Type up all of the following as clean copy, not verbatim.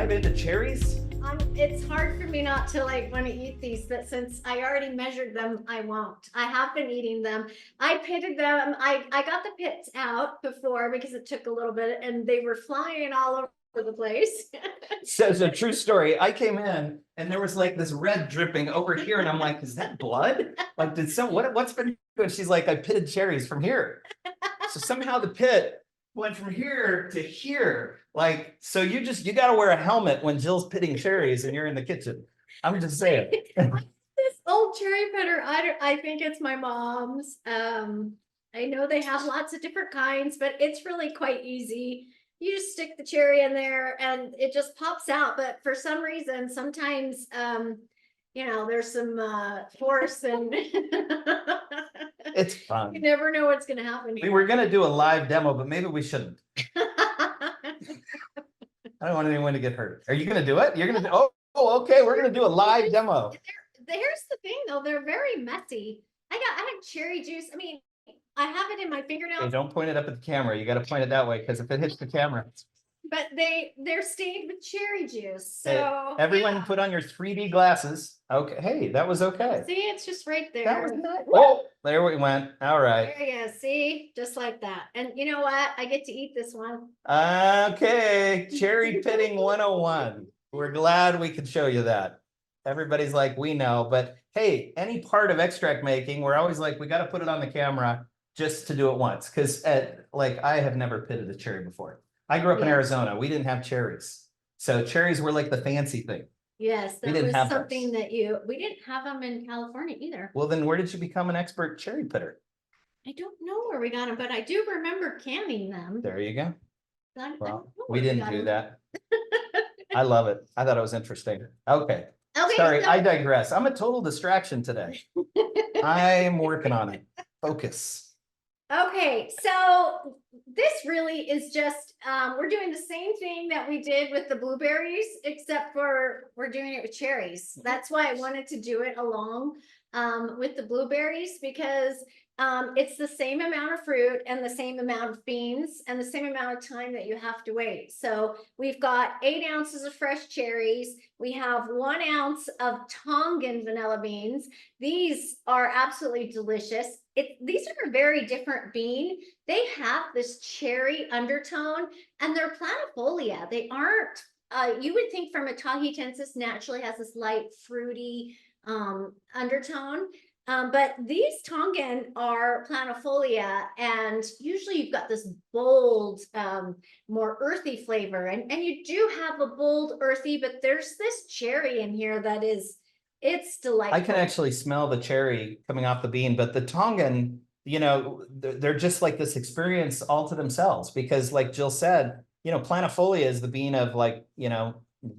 dive into cherries? It's hard for me not to like want to eat these, but since I already measured them, I won't. I have been eating them. I pitted them. I got the pits out before because it took a little bit and they were flying all over the place. So it's a true story. I came in and there was like this red dripping over here, and I'm like, is that blood? Like, what's been doing? She's like, I pitted cherries from here. So somehow the pit went from here to here. Like, so you got to wear a helmet when Jill's pitting cherries and you're in the kitchen. I'm just saying. This old cherry pitter, I think it's my mom's. I know they have lots of different kinds, but it's really quite easy. You just stick the cherry in there and it just pops out. But for some reason, sometimes, there's some force and It's fun. you never know what's going to happen. We were going to do a live demo, but maybe we shouldn't. I don't want anyone to get hurt. Are you going to do it? You're going to do, okay. We're going to do a live demo. Here's the thing though. They're very messy. I had cherry juice. I mean, I have it in my fingernail. Hey, don't point it up at the camera. You got to point it that way because if it hits the camera. But they're stained with cherry juice. So hey, everyone put on your 3D glasses. Okay. Hey, that was okay. See, it's just right there. That was nice. Oh, there we went. All right. There you go. See, just like that. And you know what? I get to eat this one. Okay. Cherry pitting 101. We're glad we could show you that. Everybody's like, we know, but hey, any part of extract making, we're always like, we got to put it on the camera just to do it once. Because like, I have never pitted a cherry before. I grew up in Arizona. We didn't have cherries. So cherries were like the fancy thing. Yes, that was something that we didn't have them in California either. Well, then where did you become an expert cherry pitter? I don't know where we got them, but I do remember canning them. There you go. Well, we didn't do that. I love it. I thought it was interesting. Okay. Okay, sorry, I digress. I'm a total distraction today. I'm working on it. Focus. Okay, so this really is just, we're doing the same thing that we did with the blueberries, except for we're doing it with cherries. That's why I wanted to do it along with the blueberries, because it's the same amount of fruit and the same amount of beans and the same amount of time that you have to wait. So we've got 8 ounces of fresh cherries. We have 1 ounce of Tongan vanilla beans. These are absolutely delicious. These are a very different bean. They have this cherry undertone and they're planifolia. They aren't, you would think from a Tahitensis naturally has this light fruity undertone. But these Tongan are planifolia, and usually you've got this bold, more earthy flavor, and you do have a bold earthy, but there's this cherry in here that it's delightful. I can actually smell the cherry coming off the bean, but the Tongan, they're just like this experience all to themselves, because like Jill said, planifolia is the bean of like,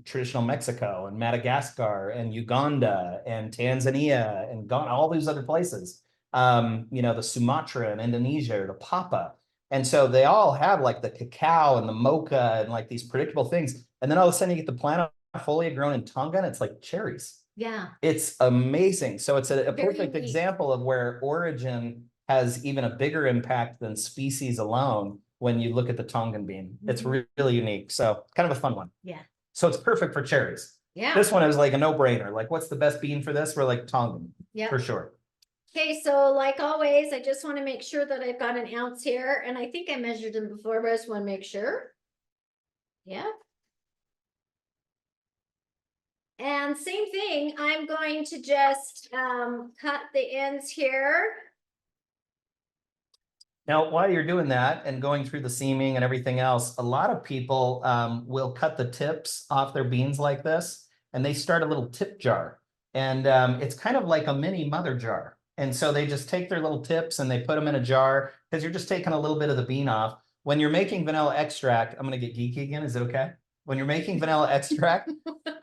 traditional Mexico and Madagascar and Uganda and Tanzania and all these other places, the Sumatra and Indonesia, or the Papa. And so they all have like the cacao and the mocha and like these predictable things. And then all of a sudden you get the planifolia grown in Tonga and it's like cherries. Yeah. It's amazing. So it's a perfect example of where origin has even a bigger impact than species alone when you look at the Tongan bean. It's really unique. So kind of a fun one. Yeah. So it's perfect for cherries. Yeah. This one is like a no-brainer. Like, what's the best bean for this? We're like Tongan. Yeah. For sure. Okay, so like always, I just want to make sure that I've got 1 ounce here. And I think I measured them before, but I just want to make sure. Yeah. And same thing, I'm going to just cut the ends here. Now, while you're doing that and going through the seaming and everything else, a lot of people will cut the tips off their beans like this, and they start a little tip jar. And it's kind of like a mini mother jar. And so they just take their little tips and they put them in a jar, because you're just taking a little bit of the bean off. When you're making vanilla extract, I'm going to get geeky again. Is it okay? When you're making vanilla extract,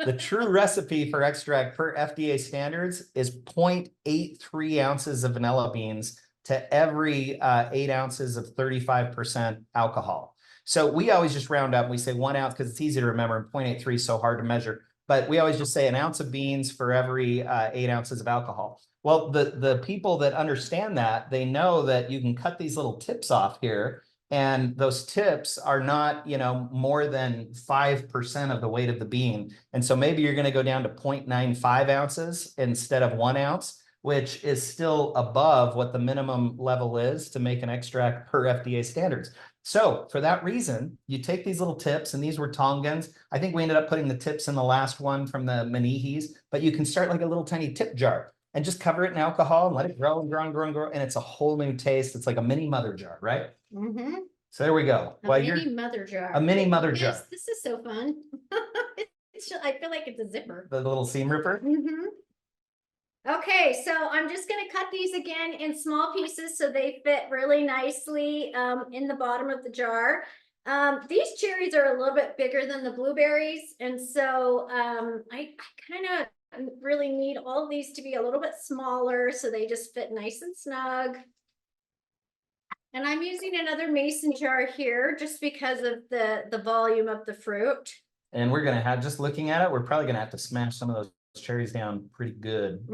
the true recipe for extract per FDA standards is 0.83 ounces of vanilla beans to every 8 ounces of 35% alcohol. So we always just round up. We say 1 ounce because it's easy to remember, and 0.83 is so hard to measure. But we always just say 1 ounce of beans for every 8 ounces of alcohol. Well, the people that understand that, they know that you can cut these little tips off here, And those tips are not, more than 5% of the weight of the bean. And so maybe you're going to go down to 0.95 ounces instead of 1 ounce, which is still above what the minimum level is to make an extract per FDA standards. So for that reason, you take these little tips, and these were Tongans. I think we ended up putting the tips in the last one from the Manihis, but you can start like a little tiny tip jar and just cover it in alcohol and let it grow and grow and grow and grow. And it's a whole new taste. It's like a mini mother jar, right? Mm-hmm. So there we go. A mini mother jar. A mini mother jar. Yes, this is so fun. I feel like it's a zipper. The little seam ripper. Mm-hmm. Okay, so I'm just gonna cut these again in small pieces so they fit really nicely in the bottom of the jar. These cherries are a little bit bigger than the blueberries, and so I kind of really need all of these to be a little bit smaller so they just fit nice and snug. And I'm using another mason jar here just because of the volume of the fruit. And we're gonna have, just looking at it, we're probably gonna have to smash some of those cherries down pretty good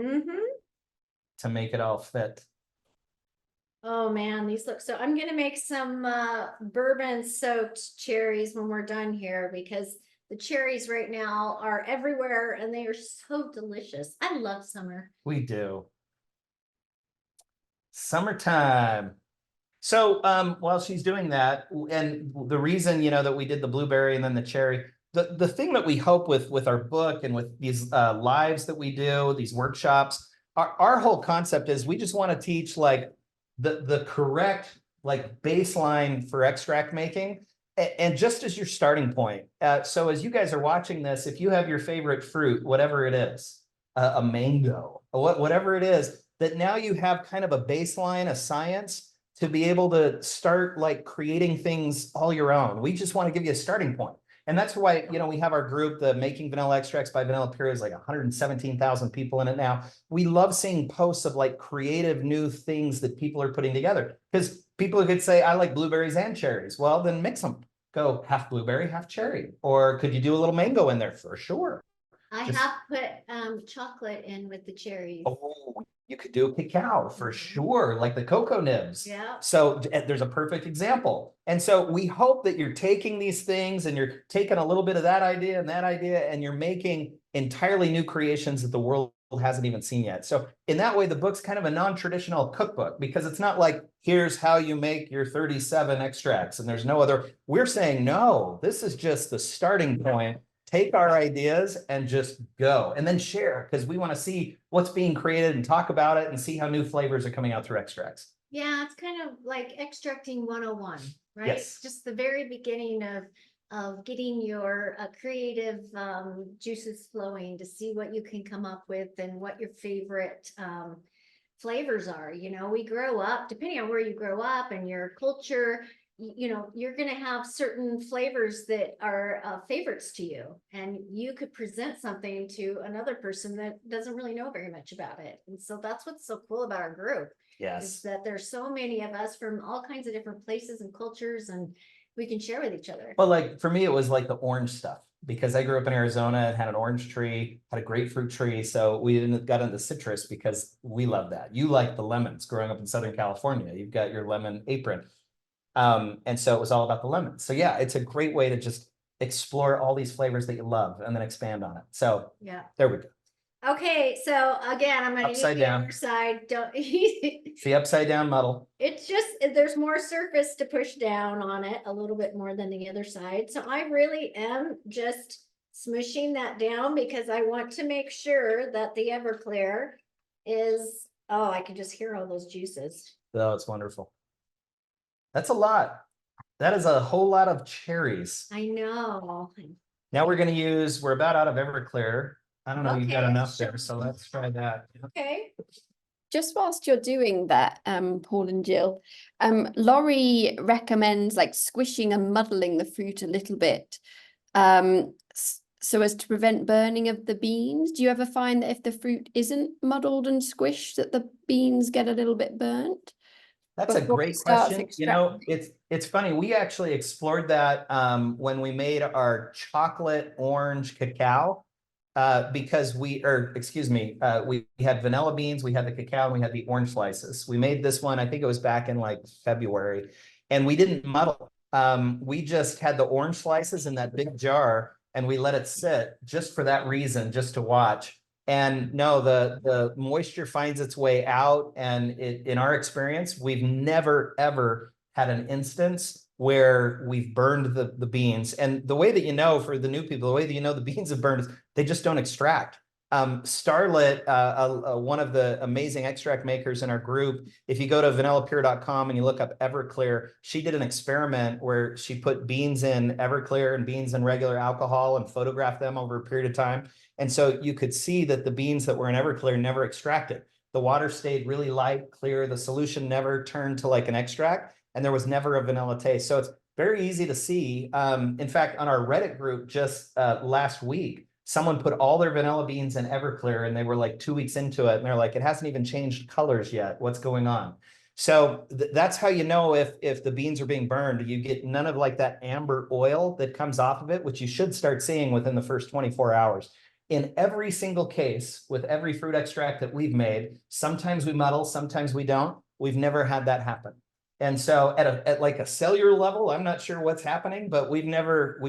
to make it all fit. Oh man, these look so. I'm gonna make some bourbon soaked cherries when we're done here, because the cherries right now are everywhere and they are so delicious. I love summer. We do. Summertime. So while she's doing that, and the reason, that we did the blueberry and then the cherry, the thing that we hope with our book and with these lives that we do, these workshops, our whole concept is we just want to teach like the correct like baseline for extract making, and just as your starting point. So as you guys are watching this, if you have your favorite fruit, whatever it is, a mango, whatever it is, that now you have kind of a baseline, a science to be able to start like creating things all your own. We just want to give you a starting point. And that's why, we have our group, the Making Vanilla Extracts by Vanilla Pure, is like 117,000 people in it now. We love seeing posts of like creative new things that people are putting together, because people could say, I like blueberries and cherries. Well, then mix them. Go half blueberry, half cherry. Or could you do a little mango in there? For sure. I have put chocolate in with the cherries. Oh, you could do a cacao for sure, like the cocoa nibs. Yeah. So there's a perfect example. And so we hope that you're taking these things and you're taking a little bit of that idea and you're making entirely new creations that the world hasn't even seen yet. So in that way, the book's kind of a non-traditional cookbook, because it's not like, here's how you make your 37 extracts and there's no other. We're saying, no, this is just the starting point. Take our ideas and just go, and then share, because we want to see what's being created and talk about it and see how new flavors are coming out through extracts. Yeah, it's kind of like extracting 101, right? Yes. Just the very beginning of getting your creative juices flowing to see what you can come up with and what your favorite flavors are. We grow up, depending on where you grow up and your culture, you're going to have certain flavors that are favorites to you, and you could present something to another person that doesn't really know very much about it. And so that's what's so cool about our group. Yes. Is that there's so many of us from all kinds of different places and cultures, and we can share with each other. Well, like for me, it was like the orange stuff, because I grew up in Arizona and had an orange tree, had a grapefruit tree. So we got into citrus because we love that. You like the lemons growing up in Southern California. You've got your lemon apron. And so it was all about the lemons. So yeah, it's a great way to just explore all these flavors that you love and then expand on it. So yeah, there we go. Okay, so again, I'm going to use the other side. Don't the upside down muddle. It's just, there's more surface to push down on it, a little bit more than the other side. So I really am just smushing that down, because I want to make sure that the Everclear is, oh, I can just hear all those juices. Oh, it's wonderful. That's a lot. That is a whole lot of cherries. I know. Now we're going to use, we're about out of Everclear. I don't know, you've got enough there, so let's try that. Okay. Just whilst you're doing that, Paul and Jill, Laurie recommends like squishing and muddling the fruit a little bit, so as to prevent burning of the beans. Do you ever find that if the fruit isn't muddled and squished, that the beans get a little bit burnt? That's a great question. It's funny. We actually explored that when we made our chocolate orange cacao, because we had vanilla beans, we had the cacao, and we had the orange slices. We made this one, I think it was back in like February. and we didn't muddle. We just had the orange slices in that big jar and we let it sit just for that reason, just to watch. And no, the moisture finds its way out. And in our experience, we've never, ever had an instance where we've burned the beans. And the way that you know, for the new people, the way that you know the beans have burned is they just don't extract. Starlet, one of the amazing extract makers in our group, if you go to vanillapure.com and you look up Everclear, she did an experiment where she put beans in Everclear and beans in regular alcohol and photographed them over a period of time. And so you could see that the beans that were in Everclear never extracted. The water stayed really light, clear. The solution never turned to like an extract, and there was never a vanilla taste. So it's very easy to see. In fact, on our Reddit group just last week, someone put all their vanilla beans in Everclear and they were like 2 weeks into it. And they're like, it hasn't even changed colors yet. What's going on? So that's how you know if the beans are being burned. You get none of like that amber oil that comes off of it, which you should start seeing within the first 24 hours. In every single case with every fruit extract that we've made, sometimes we muddle, sometimes we don't. We've never had that happen. And so at like a cellular level, I'm not sure what's happening, but we've never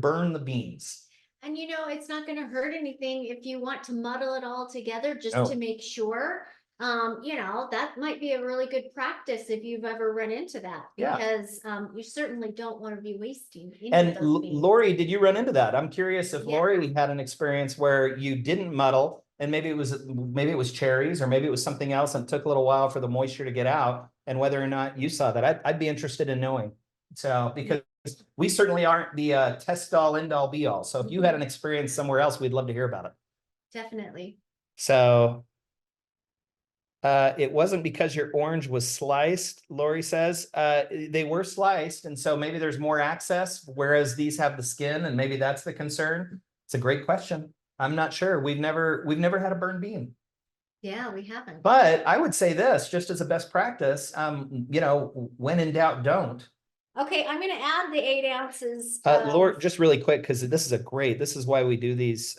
burned the beans. And it's not gonna hurt anything if you want to muddle it all together just Oh. to make sure. That might be a really good practice if you've ever run into that, Yeah. because you certainly don't want to be wasting any And of those beans. Lori, did you run into that? I'm curious if Yeah. Lori had an experience where you didn't muddle and maybe it was cherries or maybe it was something else and it took a little while for the moisture to get out, and whether or not you saw that. I'd be interested in knowing. So because we certainly aren't the test all end all be all. So if you had an experience somewhere else, we'd love to hear about it. Definitely. So it wasn't because your orange was sliced, Lori says. They were sliced, and so maybe there's more access, whereas these have the skin, and maybe that's the concern. It's a great question. I'm not sure. We've never had a burned bean. Yeah, we haven't. But I would say this, just as a best practice, when in doubt, don't. Okay, I'm gonna add the 8 ounces. Lord, just really quick, because this is why we do these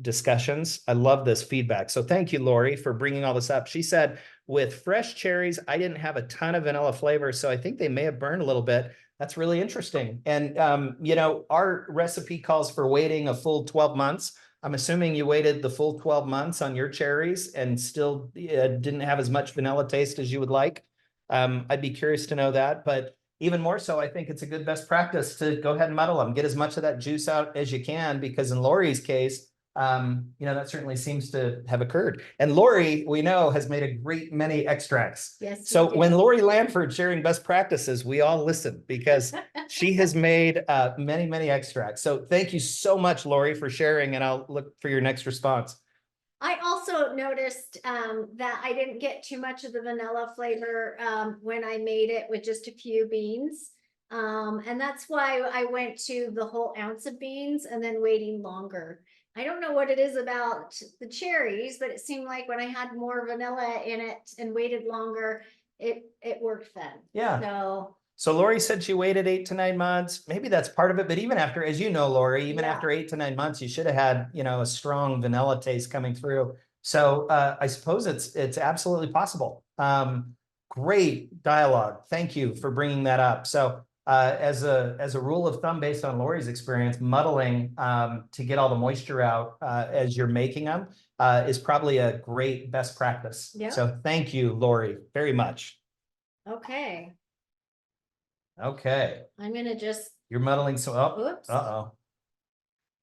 discussions. I love this feedback. So thank you, Lori, for bringing all this up. She said, with fresh cherries, I didn't have a ton of vanilla flavor, so I think they may have burned a little bit. That's really interesting. And, our recipe calls for waiting a full 12 months. I'm assuming you waited the full 12 months on your cherries and still didn't have as much vanilla taste as you would like. I'd be curious to know that, but even more so, I think it's a good best practice to go ahead and muddle them, get as much of that juice out as you can, because in Lori's case, that certainly seems to have occurred. And Lori, we know, has made a great many extracts. Yes. So when Lori Lanford sharing best practices, we all listen because she has made many, many extracts. So thank you so much, Lori, for sharing, and I'll look for your next response. I also noticed that I didn't get too much of the vanilla flavor when I made it with just a few beans. And that's why I went to the whole ounce of beans and then waiting longer. I don't know what it is about the cherries, but it seemed like when I had more vanilla in it and waited longer, it worked then. Yeah. So Lori said she waited 8 to 9 months. Maybe that's part of it. But even after, as you know, Lori, even after 8 to 9 months, you should have had, a strong vanilla taste coming through. So I suppose it's absolutely possible. Great dialogue. Thank you for bringing that up. So as a rule of thumb, based on Lori's experience, muddling to get all the moisture out as you're making them is probably a great best practice. Yeah. So thank you, Lori, very much. Okay. Okay. I'm gonna just. You're muddling, so Oops. uh-oh.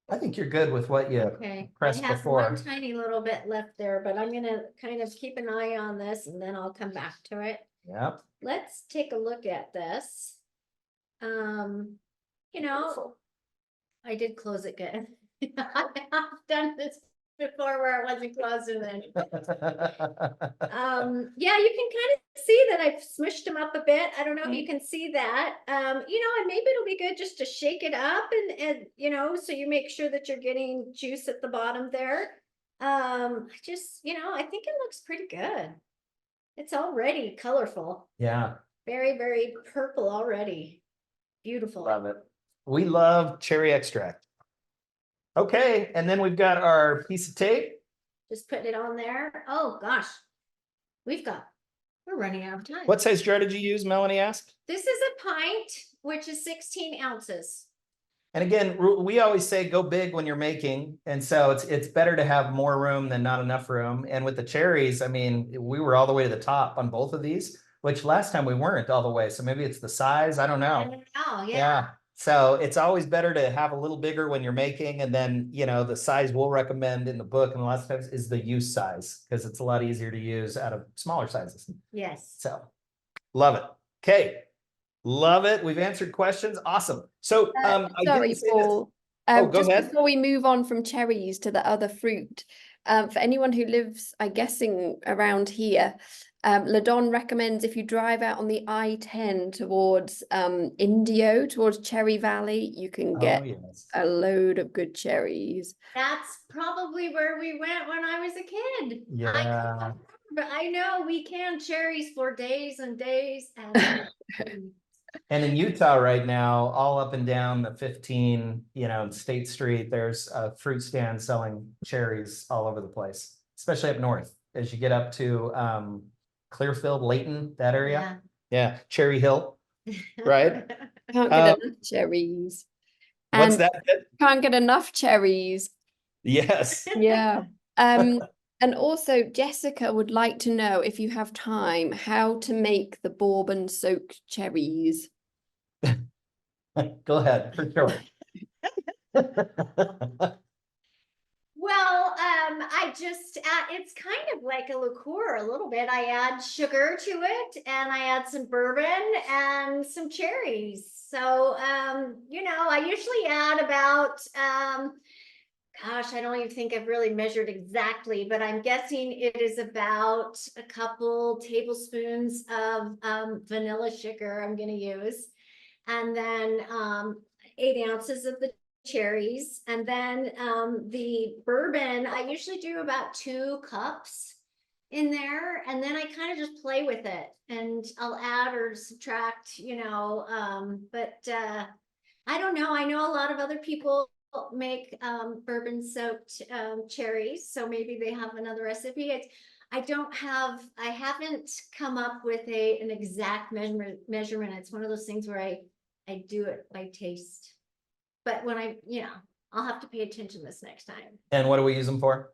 I think you're good with what you pressed I have before. one tiny little bit left there, but I'm gonna kind of keep an eye on this and then I'll come back to it. Yep. Let's take a look at this. I did close it good. I've done this before where it wasn't closed and then. Yeah, you can kind of see that I've smushed them up a bit. I don't know if you can see that. And maybe it'll be good just to shake it up and so you make sure that you're getting juice at the bottom there. I think it looks pretty good. It's already colorful. Yeah. Very, very purple already. Beautiful. Love it. We love cherry extract. Okay, and then we've got our piece of tape. Just putting it on there. Oh gosh, we've got We're running out of time. What size jar did you use, Melanie asked? This is a pint, which is 16 ounces. And again, we always say go big when you're making. And so it's better to have more room than not enough room. And with the cherries, I mean, we were all the way to the top on both of these, which last time we weren't all the way. So maybe it's the size. I don't I know. don't know, yeah. Yeah. So it's always better to have a little bigger when you're making. And then, you know, the size we'll recommend in the book and a lot of times is the use size because it's a lot easier to use out of smaller sizes. Yes. So love it. Okay. Love it. We've answered questions. Awesome. So I Sorry, didn't say this. Paul. Oh, go Just ahead. before we move on from cherries to the other fruit, for anyone who lives, I'm guessing, around here, Ladon recommends if you drive out on the I-10 towards Indio, towards Cherry Valley, you can get Oh, yes. a load of good cherries. That's probably where we went when I was a kid. Yeah. But I know we can cherries for days and days and And in Utah right now, all up and down the 15, you know, State Street, there's a fruit stand selling cherries all over the place, especially up north. As you get up to Clearfield, Layton, that area. Yeah, Cherry Hill, right? Can't get enough cherries. What's And that? can't get enough cherries. Yes. Yeah. And also Jessica would like to know, if you have time, how to make the Bourbon soaked cherries. Go ahead, for sure. Well, I just it's kind of like a liqueur a little bit. I add sugar to it and I add some bourbon and some cherries. So you know, I usually add about gosh, I don't even think I've really measured exactly, but I'm guessing it is about a couple tablespoons of vanilla sugar I'm going to use. And then 8 ounces of the cherries. And then the bourbon, I usually do about 2 cups in there. And then I kind of just play with it and I'll add or subtract, you know, but I don't know. I know a lot of other people make bourbon soaked cherries, so maybe they have another recipe. I haven't come up with an exact measurement. It's one of those things where I do it by taste, but when you know, I'll have to pay attention this next time. And what do we use them for?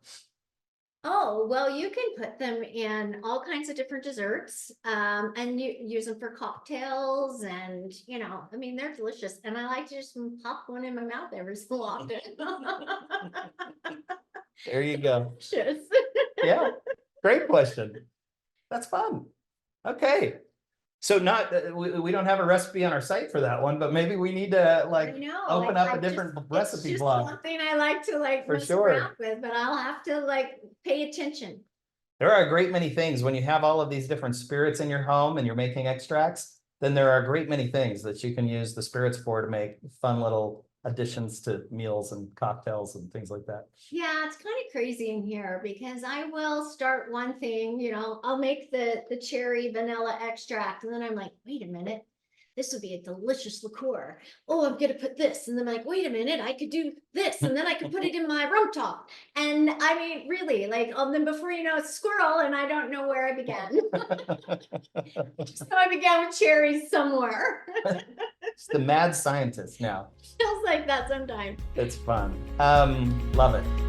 Oh, well, you can put them in all kinds of different desserts, and you use them for cocktails and, you know, I mean, they're delicious. And I like to just pop one in my mouth every so often. There you go. Delicious. Yeah, great question. That's fun. Okay. So not, we don't have a recipe on our site for that one, but maybe we need to like I know, open I up a different recipe it's just blog. something I like to like For mess sure. around with, but I'll have to like pay attention. There are a great many things when you have all of these different spirits in your home and you're making extracts, then there are a great many things that you can use the spirits for to make fun little additions to meals and cocktails and things like that. Yeah, it's kind of crazy in here because I will start one thing, you know, I'll make the cherry vanilla extract and then I'm like, wait a minute, this would be a delicious liqueur. Oh, I'm gonna put this. And then I'm like, wait a minute, I could do this. And then I could put it in my rum top. And I mean, really, like, then before you know, it's squirrel and I don't know where I began. So I began with cherries somewhere. It's the mad scientist now. Feels like that sometimes. It's fun. Love it.